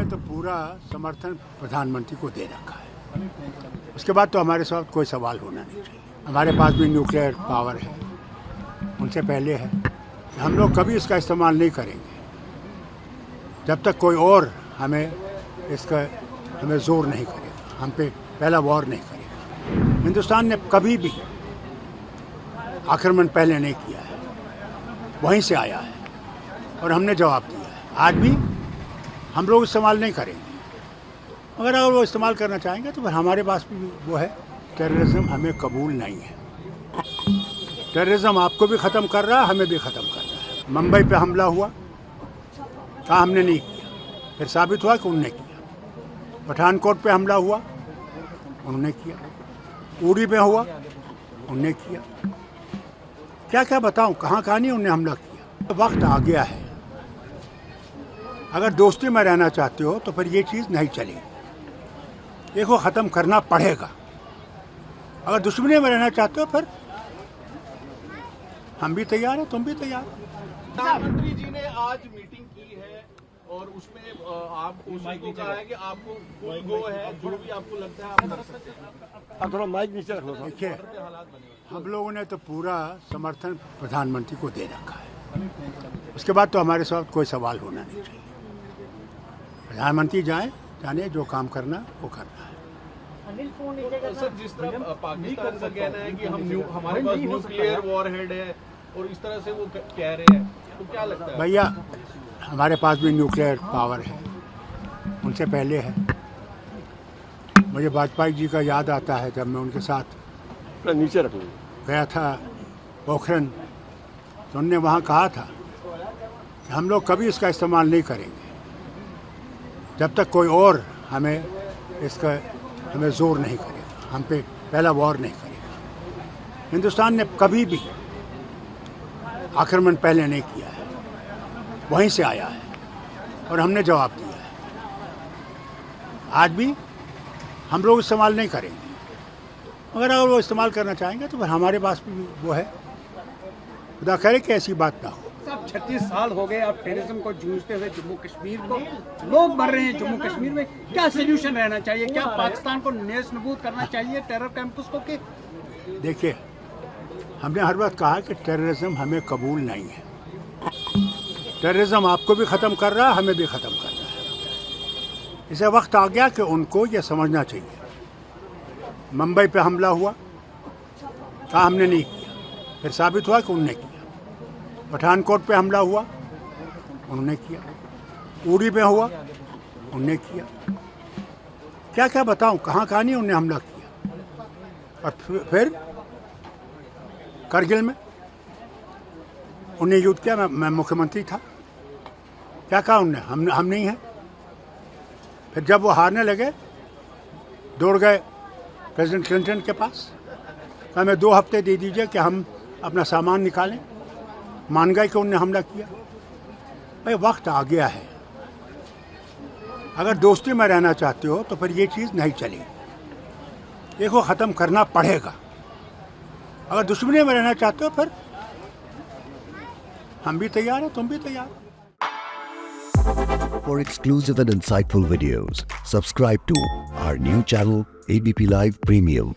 तो पूरा समर्थन प्रधानमंत्री को दे रखा है। उसके बाद तो हमारे साथ कोई सवाल होना नहीं चाहिए। हमारे पास भी न्यूक्लियर पावर है, उनसे पहले है। हम लोग कभी इसका इस्तेमाल नहीं करेंगे जब तक कोई और हमें जोर नहीं करेगा, हम पे पहला वॉर नहीं करेगा। हिंदुस्तान ने कभी भी आक्रमण पहले नहीं किया है, वहीं से आया है और हमने जवाब दिया है। आज भी हम लोग इस्तेमाल नहीं करेंगे, अगर वो इस्तेमाल करना चाहेंगे तो फिर हमारे पास भी वो है। टेररिज्म हमें कबूल नहीं है। टेररिज्म आपको भी ख़त्म कर रहा है, हमें भी ख़त्म कर रहा है। मुंबई पे हमला हुआ, कहा हमने नहीं किया, फिर साबित हुआ कि उन्होंने किया। पठानकोट पे हमला हुआ, उन्होंने किया। उड़ी में हुआ, उन्होंने किया। क्या क्या बताऊं, कहाँ नहीं उन्होंने हमला किया। वक्त आ गया है, अगर दोस्ती में रहना चाहते हो तो फिर ये चीज़ नहीं चलेगी, इसको ख़त्म करना पड़ेगा। अगर दुश्मनी में रहना चाहते हो फिर हम भी तैयार हैं, तुम भी तैयार हो। प्रधानमंत्री जी ने आज मीटिंग की है और उसमें आपको कहा है कि आपको फुल गो है, जो भी आपको लगता है आप कर सकते हैं। थोड़ा माइक नीचे रखो। देखिए, हम लोगों ने तो पूरा समर्थन प्रधानमंत्री को दे रखा है। उसके बाद तो हमारे साथ कोई सवाल होना नहीं चाहिए। प्रधानमंत्री जाने जो काम करना वो करना है। तो सर, जिस तरह पाकिस्तान का कहना है कि हमारे पास न्यूक्लियर वॉरहेड है और इस तरह से वो कह रहे हैं, तो क्या लगता है? भैया, हमारे पास भी न्यूक्लियर पावर है, उनसे पहले है। मुझे वाजपेयी जी का याद आता है जब मैं उनके साथ नीचे रखो गया था पोखरण, तो उन्होंने वहाँ कहा था कि हम लोग कभी इसका इस्तेमाल नहीं करेंगे जब तक कोई और हमें जोर नहीं करेगा, हम पे पहला वॉर नहीं करेगा। हिंदुस्तान ने कभी भी आक्रमण पहले नहीं किया है, वहीं से आया है और हमने जवाब दिया है। आज भी हम लोग इस्तेमाल नहीं करेंगे, अगर वो इस्तेमाल करना चाहेंगे तो फिर हमारे पास भी वो है। खुदा करे कि ऐसी बात ना हो। साहब, 36 साल हो गए आप टेररिज्म को जूझते हुए। जम्मू कश्मीर को लोग मर रहे हैं, जम्मू कश्मीर में क्या सोल्यूशन रहना चाहिए? क्या पाकिस्तान को नेस्तनाबूद करना चाहिए टेरर कैंपस को? के देखिए, हमने हर वक्त कहा कि टेररिज्म हमें कबूल नहीं है। टेररिज्म आपको भी ख़त्म कर रहा है, हमें भी ख़त्म कर रहा है। इसे वक्त आ गया कि उनको ये समझना चाहिए। मुंबई पे हमला हुआ, कहा हमने नहीं किया, फिर साबित हुआ कि उन्होंने किया। पठानकोट पे हमला हुआ, उन्होंने किया। उड़ी में हुआ, उन्होंने किया। क्या क्या बताऊं, कहाँ नहीं उन्होंने हमला किया। और फिर करगिल में उन्हें युद्ध किया। मैं मुख्यमंत्री था, क्या कहा उन्होंने, हम नहीं हैं। फिर जब वो हारने लगे, दौड़ गए प्रेसिडेंट क्लिंटन के पास, कहा हमें 2 हफ्ते दे दीजिए कि हम अपना सामान निकालें। मान गए कि उन्होंने हमला किया। भाई, वक्त आ गया है, अगर दोस्ती में रहना चाहते हो तो फिर ये चीज़ नहीं चलेगी, इसको ख़त्म करना पड़ेगा। अगर दुश्मनी में रहना चाहते हो फिर हम भी तैयार हैं, तुम भी तैयार हो। For exclusive and insightful videos, subscribe to our new channel ABP Live Premium.